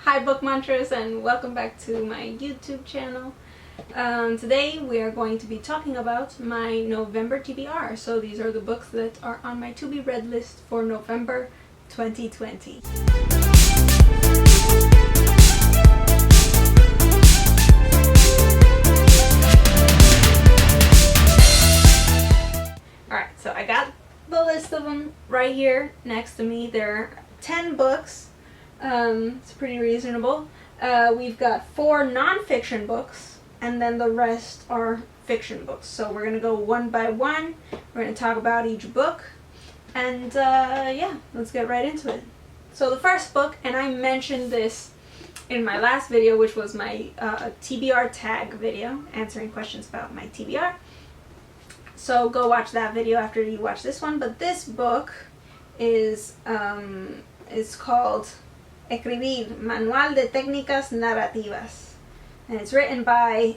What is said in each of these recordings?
Hi Book Munchers, and welcome back to my YouTube channel. Today we are going to be talking about my November TBR. So these are the books that are on my to be read list for November 2020. Alright, so I got the list of them right here next to me. There are 10 books. It's pretty reasonable. We've got 4 non-fiction books, and then the rest are fiction books. So we're going to go one by one. We're going to talk about each book, and yeah, let's get right into it. So the first book, and I mentioned this in my last video, which was my TBR tag video, answering questions about my TBR. So go watch that video after you watch this one. But this book is called Escribir, Manual de técnicas narrativas, and it's written by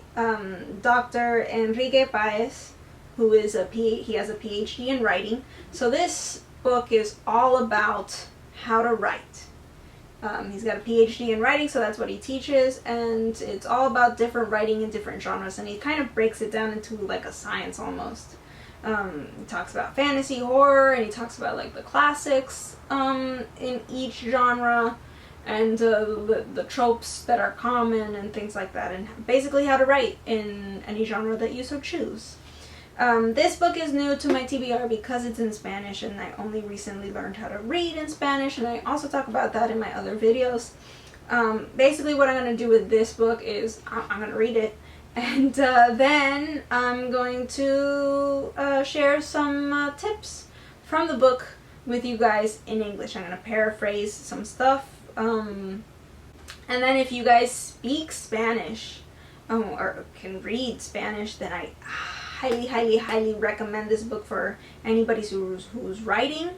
Dr. Enrique Páez, who is he has a PhD in writing. So this book is all about how to write. He's got a PhD in writing, so that's what he teaches, and it's all about different writing in different genres, and he kind of breaks it down into like a science almost. He talks about fantasy, horror, and he talks about like the classics in each genre, and the tropes that are common and things like that, and basically how to write in any genre that you so choose. This book is new to my TBR because it's in Spanish, and I only recently learned how to read in Spanish, and I also talk about that in my other videos. Basically what I'm going to do with this book is I'm going to read it, and then I'm going to share some tips from the book with you guys in English. I'm going to paraphrase some stuff. And then if you guys speak Spanish or can read Spanish, then I highly recommend this book for anybody who's writing,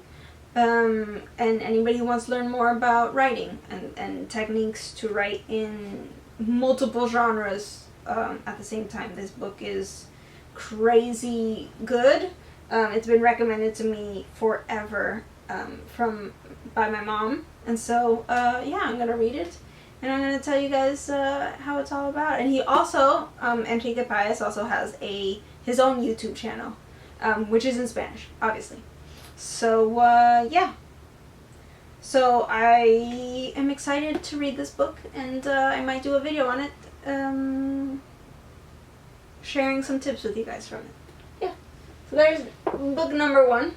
and anybody who wants to learn more about writing and techniques to write in multiple genres at the same time. This book is crazy good. It's been recommended to me forever by my mom. And so, yeah, I'm going to read it, and I'm going to tell you guys how it's all about. And he also, Enrique Páez also has his own YouTube channel, which is in Spanish, obviously. So, yeah. So, I am excited to read this book, and I might do a video on it, sharing some tips with you guys from it. Yeah. So, there's book number 1,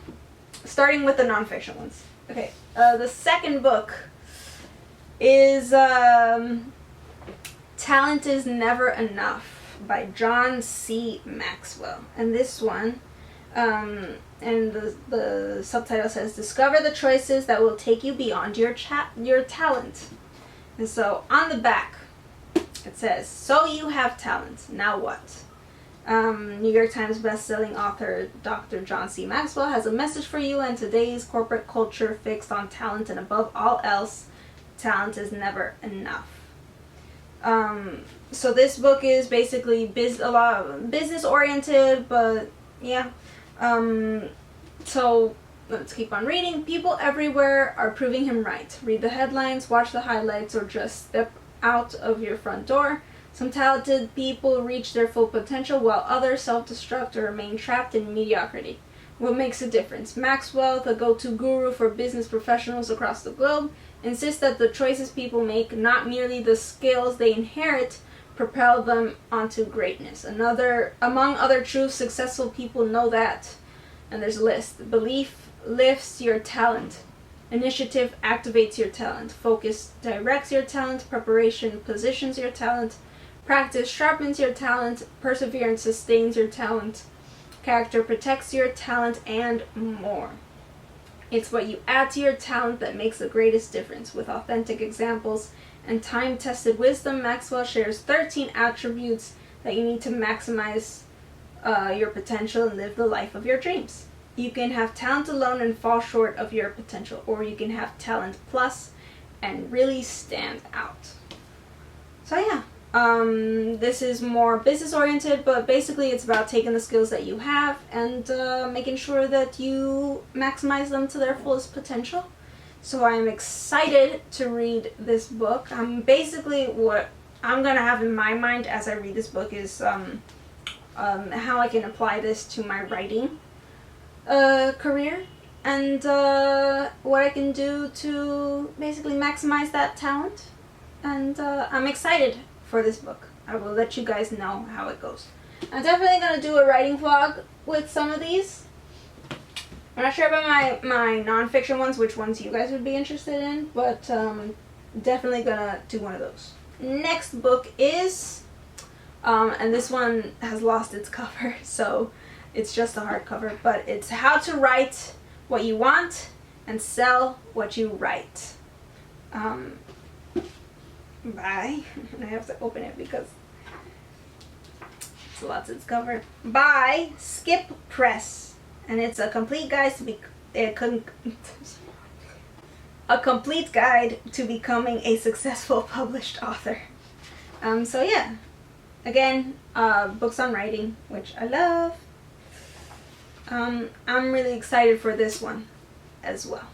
starting with the nonfiction ones. Okay, the second book is Talent is Never Enough by John C. Maxwell. And this one, and the subtitle says, Discover the choices that will take you beyond your talent. And so on the back, it says, so you have talent, now what? New York Times bestselling author Dr. John C. Maxwell has a message for you, and today's corporate culture fixed on talent, and above all else, talent is never enough. So this book is basically a lot of business oriented, but yeah. So let's keep on reading. People everywhere are proving him right. Read the headlines, watch the highlights, or just step out of your front door. Some talented people reach their full potential, while others self-destruct or remain trapped in mediocrity. What makes a difference? Maxwell, the go-to guru for business professionals across the globe, insists that the choices people make, not merely the skills they inherit, propel them onto greatness. Among other truths, successful people know that, and there's a list. Belief lifts your talent. Initiative activates your talent. Focus directs your talent. Preparation positions your talent. Practice sharpens your talent. Perseverance sustains your talent. Character protects your talent, and more. It's what you add to your talent that makes the greatest difference. With authentic examples and time-tested wisdom, Maxwell shares 13 attributes that you need to maximize your potential and live the life of your dreams. You can have talent alone and fall short of your potential, or you can have talent plus and really stand out. So yeah. This is more business oriented, but basically it's about taking the skills that you have and making sure that you maximize them to their fullest potential. So I'm excited to read this book. Basically what I'm gonna have in my mind as I read this book is how I can apply this to my writing career, and what I can do to basically maximize that talent. And I'm excited for this book. I will let you guys know how it goes. I'm definitely going to do a writing vlog with some of these. I'm not sure about my non-fiction ones, which ones you guys would be interested in, but definitely going to do one of those. Next book is, and this one has lost its cover, so it's just a hardcover, but it's How to Write What You Want and Sell What You Write. By, and I have to open it because it's lots its cover, by Skip Press, and it's a complete guide to be a complete guide to becoming a successful published author. So yeah, again, books on writing, which I love. I'm really excited for this one as well.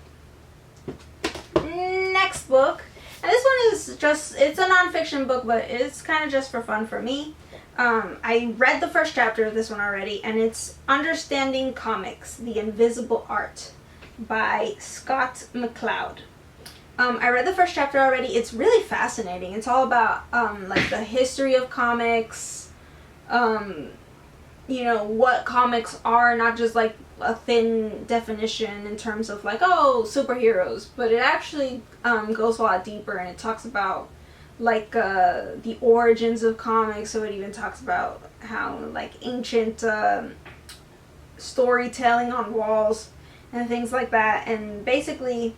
Next book, and this one is just, it's a non-fiction book, but it's kind of just for fun for me. I read the first chapter of this one already, and it's Understanding Comics, The Invisible Art by Scott McCloud. I read the first chapter already. It's really fascinating. It's all about like the history of comics, you know, what comics are, not just like a thin definition in terms of like, oh, superheroes, but it actually goes a lot deeper, and it talks about like the origins of comics. So it even talks about how like ancient storytelling on walls and things like that, and basically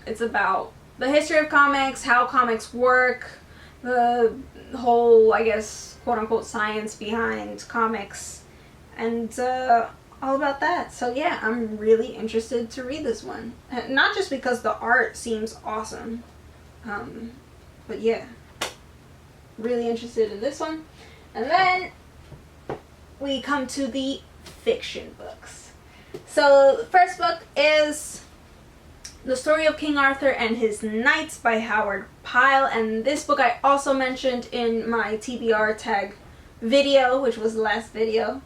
it's about the history of comics, how comics work, the whole, I guess, quote-unquote science behind comics, and all about that. So yeah, I'm really interested to read this one. Not just because the art seems awesome, but yeah, really interested in this one. And then we come to the fiction books. So the first book is The Story of King Arthur and His Knights by Howard Pyle, and this book I also mentioned in my TBR tag video, which was the last video,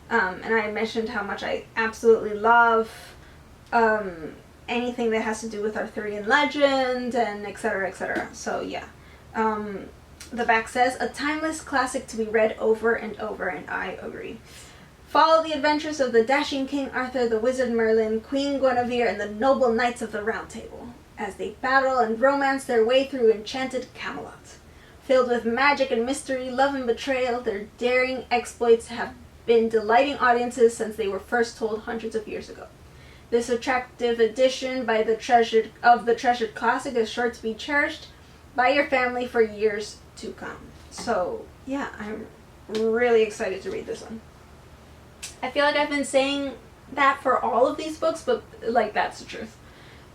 and I mentioned how much I absolutely love anything that has to do with Arthurian legend and etc, etc. So yeah, the back says, a timeless classic to be read over and over, and I agree. Follow the adventures of the dashing King Arthur, the wizard Merlin, Queen Guinevere, and the noble knights of the Round Table as they battle and romance their way through enchanted Camelot. Filled with magic and mystery, love and betrayal, their daring exploits have been delighting audiences since they were first told hundreds of years ago. This attractive edition by the treasured classic is sure to be cherished by your family for years to come. So yeah, I'm really excited to read this one. I feel like I've been saying that for all of these books, but like that's the truth.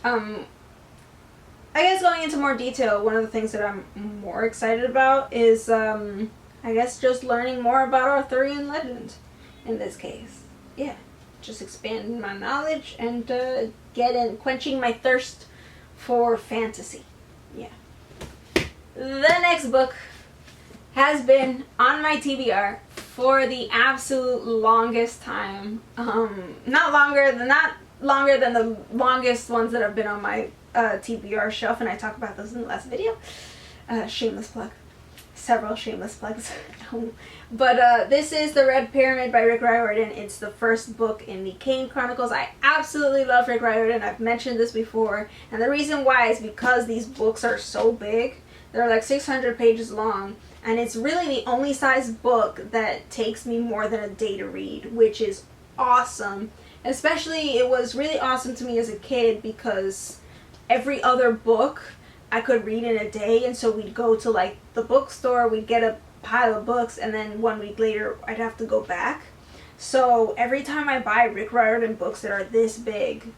I guess going into more detail, one of the things that I'm more excited about is I guess just learning more about Arthurian legend in this case. Yeah, just expanding my knowledge and quenching my thirst for fantasy. Yeah. The next book has been on my TBR for the absolute longest time. Not longer than the longest ones that have been on my TBR shelf, and I talk about those in the last video. Shameless plug. Several shameless plugs. But this is The Red Pyramid by Rick Riordan. It's the first book in the Kane Chronicles. I absolutely love Rick Riordan. I've mentioned this before, and the reason why is because these books are so big. They're like 600 pages long, and it's really the only size book that takes me more than a day to read, which is awesome. Especially, it was really awesome to me as a kid because every other book I could read in a day, and so we'd go to like the bookstore, we'd get a pile of books, and then 1 week later I'd have to go back. So every time I buy Rick Riordan books that are this big,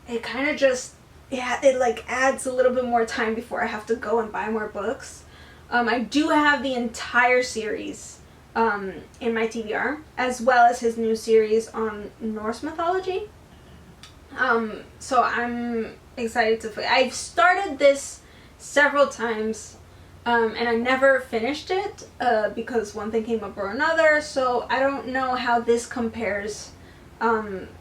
it kind of just, yeah, it like adds a little bit more time before I have to go and buy more books. I do have the entire series in my TBR, as well as his new series on Norse mythology. So I'm excited to. I've started this several times, and I never finished it because one thing came up or another. So I don't know how this compares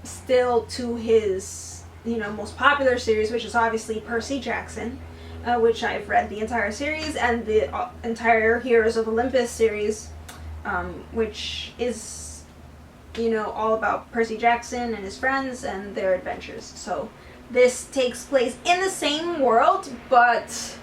still to his, most popular series, which is obviously Percy Jackson, which I've read the entire series, and the entire Heroes of Olympus series, which is all about Percy Jackson and his friends and their adventures. So this takes place in the same world, but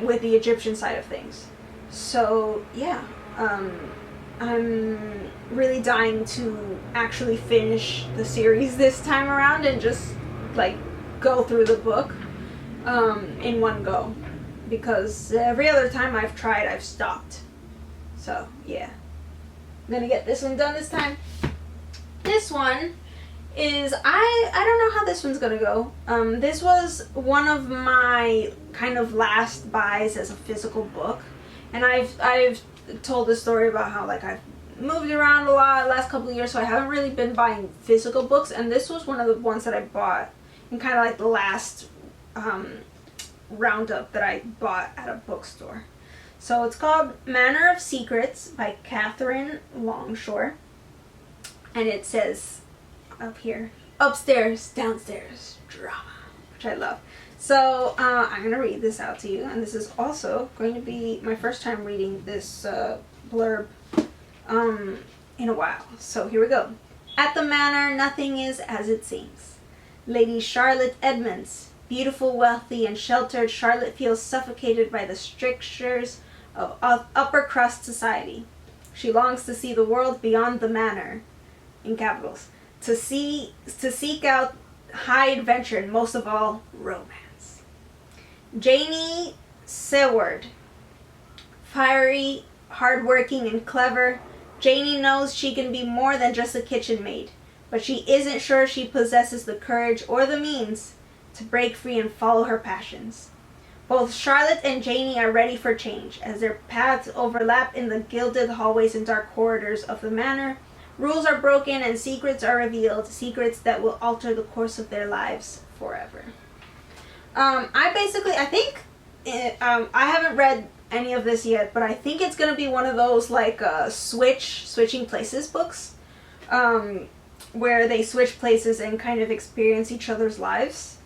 with the Egyptian side of things. So yeah, I'm really dying to actually finish the series this time around and just go through the book in one go, because every other time I've tried, I've stopped. So yeah, I'm gonna get this one done this time. This one is, I don't know how this one's gonna go. This was one of my kind of last buys as a physical book, and I've told the story about how I've moved around a lot the last couple of years, so I haven't really been buying physical books, and this was one of the ones that I bought in kind of the last roundup that I bought at a bookstore. So it's called Manor of Secrets by Katherine Longshore. And it says up here, upstairs, downstairs, drama, which I love. So I'm going to read this out to you. And this is also going to be my first time reading this blurb in a while. So here we go. At the manor, nothing is as it seems. Lady Charlotte Edmonds, beautiful, wealthy, and sheltered, Charlotte feels suffocated by the strictures of upper crust society. She longs to see the world beyond the manor, in capitals, to seek out high adventure and most of all, romance. Janie Seward, fiery, hardworking, and clever, Janie knows she can be more than just a kitchen maid, but she isn't sure she possesses the courage or the means to break free and follow her passions. Both Charlotte and Janie are ready for change. As their paths overlap in the gilded hallways and dark corridors of the manor, rules are broken and secrets are revealed, secrets that will alter the course of their lives forever. I haven't read any of this yet, but I think it's going to be one of those switching places books, where they switch places and kind of experience each other's lives,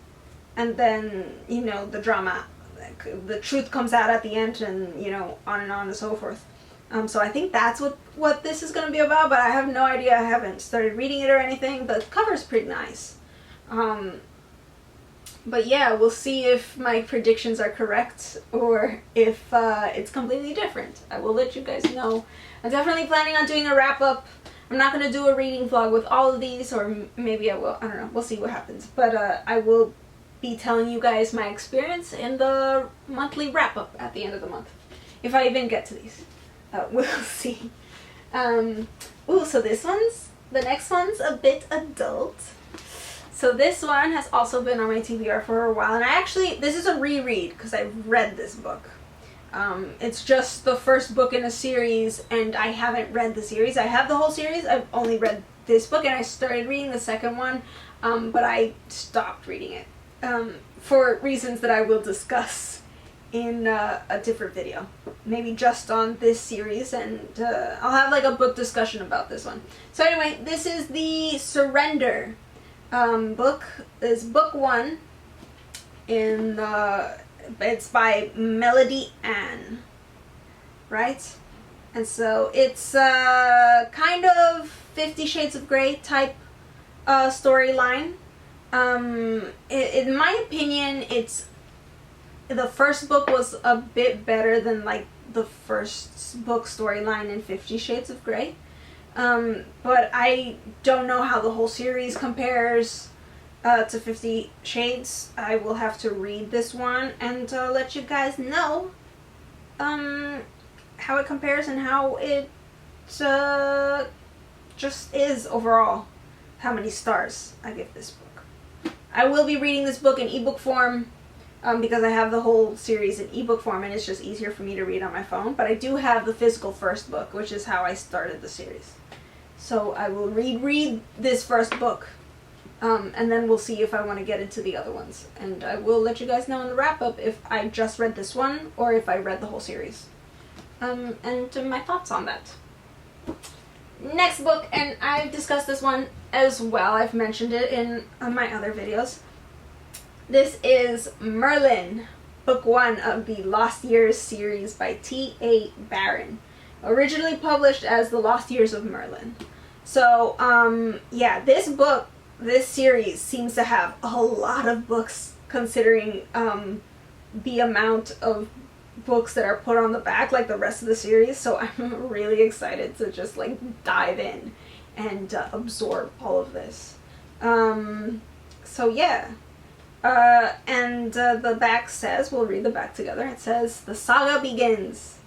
and then the drama, the truth comes out at the end, and on and so forth. So I think that's what this is going to be about, but I have no idea. I haven't started reading it or anything. The cover's pretty nice. But yeah, we'll see if my predictions are correct or if it's completely different. I will let you guys know. I'm definitely planning on doing a wrap-up. I'm not going to do a reading vlog with all of these, or maybe I will. I don't know. We'll see what happens. But I will be telling you guys my experience in the monthly wrap-up at the end of the month, if I even get to these. We'll see. So the next one's a bit adult. So this one has also been on my TBR for a while, and this is a reread because I've read this book. It's just the first book in a series, and I haven't read the series. I have the whole series. I've only read this book, and I started reading the second one, but I stopped reading it for reasons that I will discuss in a different video, maybe just on this series, and I'll have a book discussion about this one. So anyway, this is the Surrender book. Is book 1 in it's by Melody Ann, right? And so it's kind of 50 Shades of Grey type storyline. In my opinion, the first book was a bit better than the first book storyline in 50 Shades of Grey. But I don't know how the whole series compares to 50 Shades. I will have to read this one and let you guys know how it compares and how it just is overall, how many stars I give this book. I will be reading this book in ebook form, because I have the whole series in ebook form and it's just easier for me to read on my phone. But I do have the physical first book, which is how I started the series. So I will read this first book And then we'll see if I want to get into the other ones. And I will let you guys know in the wrap-up if I just read this one or if I read the whole series. And my thoughts on that. Next book, and I've discussed this one as well. I've mentioned it in my other videos. This is Merlin, Book 1 of the Lost Years series by T.A. Barron. Originally published as The Lost Years of Merlin. So, yeah, this series seems to have a lot of books considering the amount of books that are put on the back, like the rest of the series. So I'm really excited to just like dive in and absorb all of this. So yeah. And the back says, we'll read the back together. It says, "The saga begins.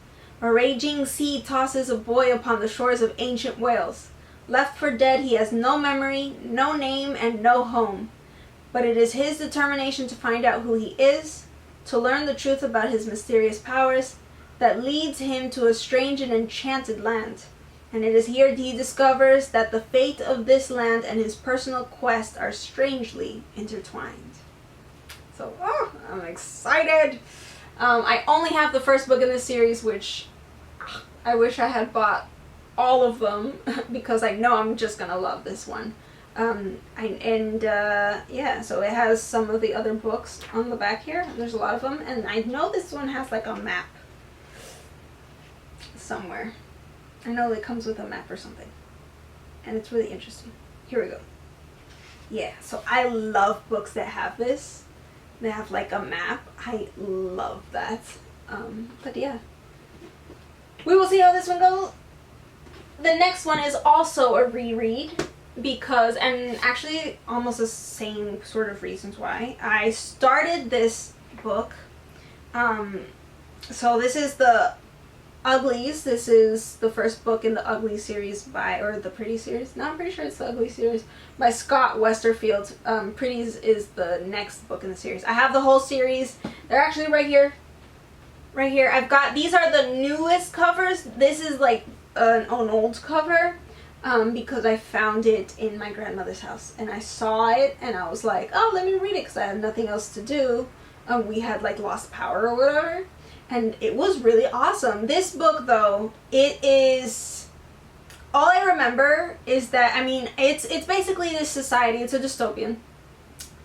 A raging sea tosses a boy upon the shores of ancient Wales. Left for dead, he has no memory, no name, and no home. But it is his determination to find out who he is, to learn the truth about his mysterious powers, that leads him to a strange and enchanted land. And it is here he discovers that the fate of this land and his personal quest are strangely intertwined." So, I'm excited! I only have the first book in this series, which I wish I had bought all of them because I know I'm just gonna love this one. Yeah, so it has some of the other books on the back here. There's a lot of them, and I know this one has like a map somewhere. I know it comes with a map or something, and it's really interesting. Here we go. Yeah, so I love books that have this. They have like a map. I love that. But yeah, we will see how this one goes. The next one is also a reread because, and actually almost the same sort of reasons why. I started this book. So this is the Uglies. This is the first book in the Uglies series or the Pretty series. No, I'm pretty sure it's the Uglies series by Scott Westerfeld. Pretties is the next book in the series. I have the whole series. They're actually right here. Right here. These are the newest covers. This is like an old cover because I found it in my grandmother's house and I saw it and I was like, oh, let me read it because I had nothing else to do. We had like lost power or whatever, and it was really awesome. This book though, it is, all I remember is that, I mean, it's basically this society. It's a dystopian.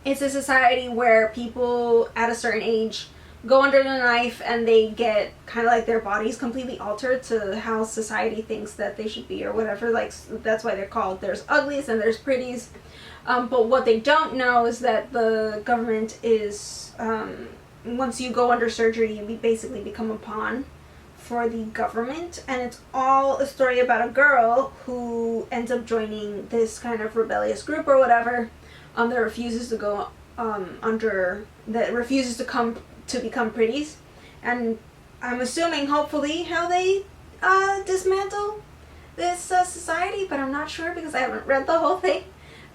It's a society where people at a certain age go under the knife and they get kind of like their bodies completely altered to how society thinks that they should be or whatever. Like, that's why they're called, there's uglies and there's pretties. But what they don't know is that the government is, once you go under surgery, you basically become a pawn for the government. And it's all a story about a girl who ends up joining this kind of rebellious group or whatever that refuses to go refuses to become pretties. And I'm assuming, hopefully, how they dismantle this society, but I'm not sure because I haven't read the whole thing.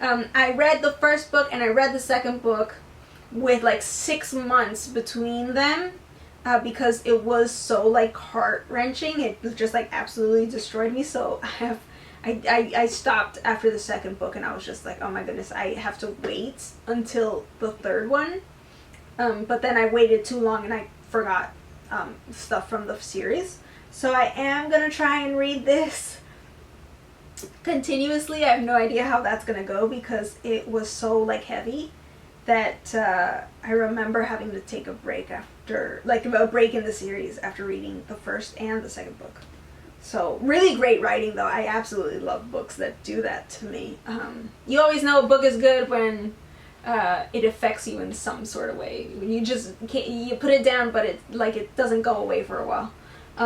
I read the first book and I read the second book with like 6 months between them because it was so like heart-wrenching. It just like absolutely destroyed me. So I stopped after the second book and I was just like, oh my goodness, I have to wait until the third one. But then I waited too long and I forgot stuff from the series. So I am going to try and read this continuously. I have no idea how that's going to go because it was so like heavy that I remember having to take a break after, like a break in the series after reading the first and the second book. So really great writing though. I absolutely love books that do that to me. You always know a book is good when it affects you in some sort of way. You just can't, you put it down, but it doesn't go away for a while.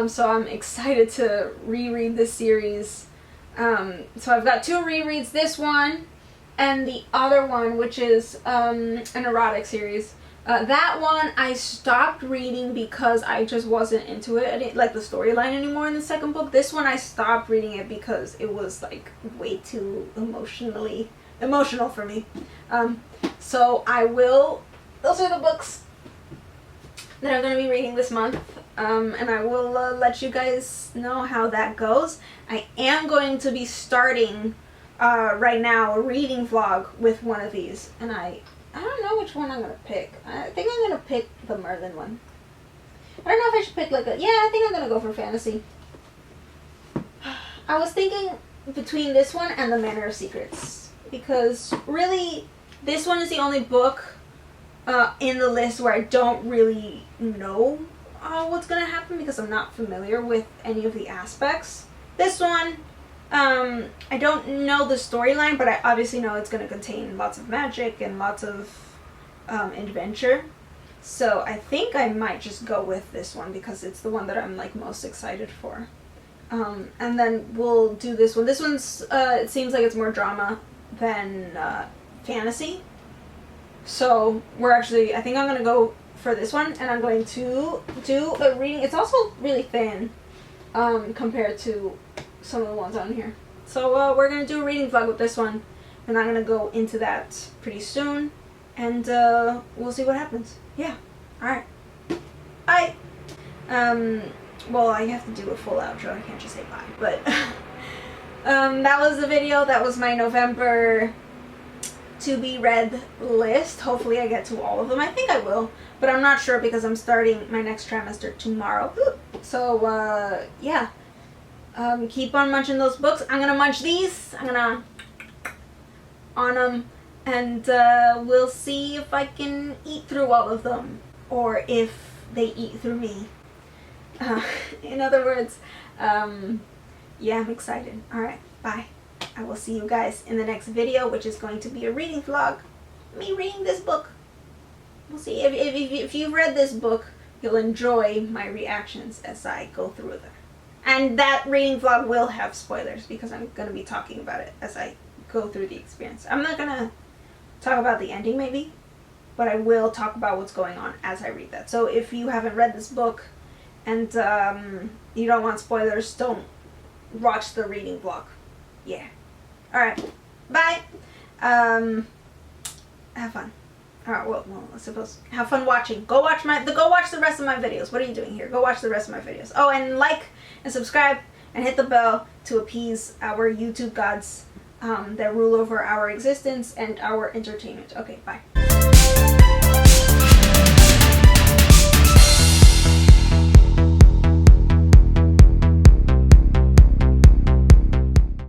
So I'm excited to reread this series. So I've got 2 rereads, this one and the other one, which is an erotic series. That one I stopped reading because I just wasn't into it. I didn't like the storyline anymore in the second book. This one I stopped reading it because it was like way too emotional for me. So those are the books that I'm going to be reading this month, and I will let you guys know how that goes. I am going to be starting right now a reading vlog with one of these, and I don't know which one I'm gonna pick. I think I'm gonna pick the Merlin one. I don't know if I should pick like a, yeah, I think I'm gonna go for fantasy. I was thinking between this one and the Manor of Secrets, because really this one is the only book in the list where I don't really know what's gonna happen because I'm not familiar with any of the aspects. This one, I don't know the storyline, but I obviously know it's gonna contain lots of magic and lots of adventure. So I think I might just go with this one because it's the one that I'm like most excited for. And then we'll do this one. This one's, it seems like it's more drama than fantasy. So we're actually, I think I'm going to go for this one, and I'm going to do a reading. It's also really thin compared to some of the ones on here. So we're going to do a reading vlog with this one, and I'm going to go into that pretty soon, and we'll see what happens. Yeah. Alright. Bye! Well, I have to do a full outro. I can't just say bye. But that was the video. That was my November to be read list. Hopefully I get to all of them. I think I will, but I'm not sure because I'm starting my next trimester tomorrow. So yeah, keep on munching those books. I'm gonna munch these. I'm gonna on them, and we'll see if I can eat through all of them, or if they eat through me. In other words, yeah, I'm excited. Alright, bye. I will see you guys in the next video, which is going to be a reading vlog. Me reading this book. We'll see. If you've read this book, you'll enjoy my reactions as I go through them. And that reading vlog will have spoilers because I'm going to be talking about it as I go through the experience. I'm not going to talk about the ending maybe, but I will talk about what's going on as I read that. So if you haven't read this book and you don't want spoilers, don't watch the reading vlog. Yeah. Alright. Bye. Have fun. Alright, well, I suppose have fun watching. Go watch the rest of my videos. What are you doing here? Go watch the rest of my videos. Oh, and like and subscribe and hit the bell to appease our YouTube gods that rule over our existence and our entertainment. Okay, bye.